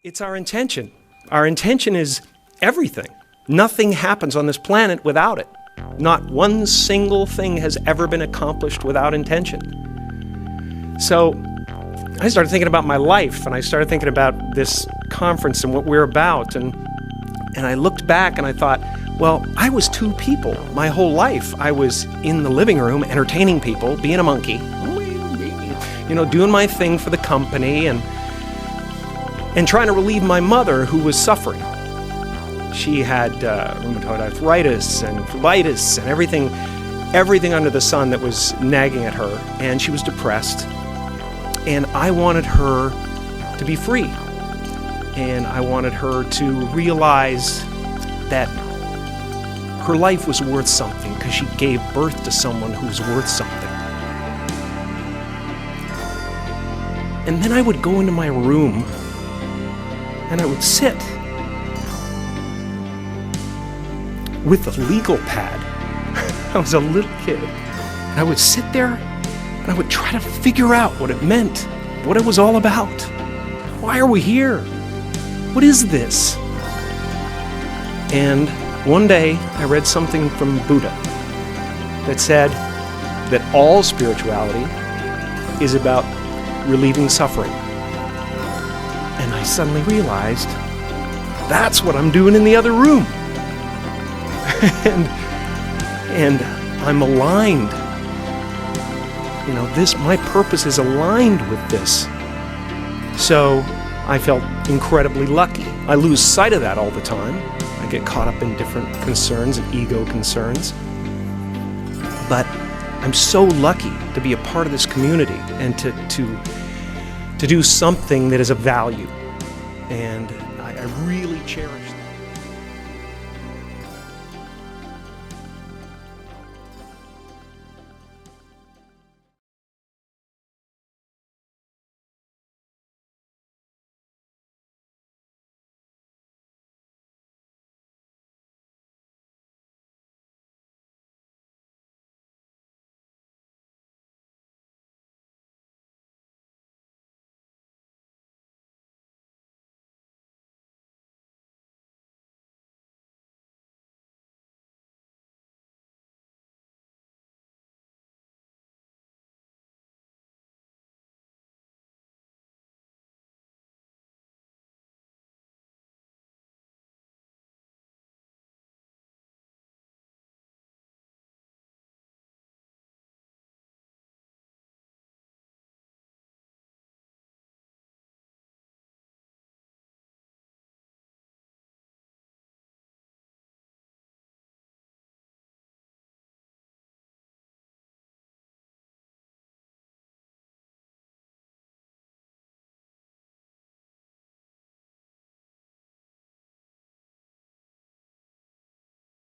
It's our intention. Our intention is everything. Nothing happens on this planet without it. Not one single thing has ever been accomplished without intention. So I started thinking about my life, and I started thinking about this conference and what we're about, and I looked back and I thought, well, I was two people my whole life. I was in the living room entertaining people, being a monkey, doing my thing for the company and trying to relieve my mother, who was suffering. She had rheumatoid arthritis and colitis and everything under the sun that was nagging at her, and she was depressed. And I wanted her to be free, and I wanted her to realize that her life was worth something because she gave birth to someone who's worth something. And then I would go into my room and I would sit with a legal pad. I was a little kid. And I would sit there and I would try to figure out what it meant, what it was all about. Why are we here? What is this? And one day I read something from Buddha that said that all spirituality is about relieving suffering. And I suddenly realized that's what I'm doing in the other room. and I'm aligned. My purpose is aligned with this. So I felt incredibly lucky. I lose sight of that all the time. I get caught up in different concerns and ego concerns. But I'm so lucky to be a part of this community and to do something that is of value. And I really cherish that.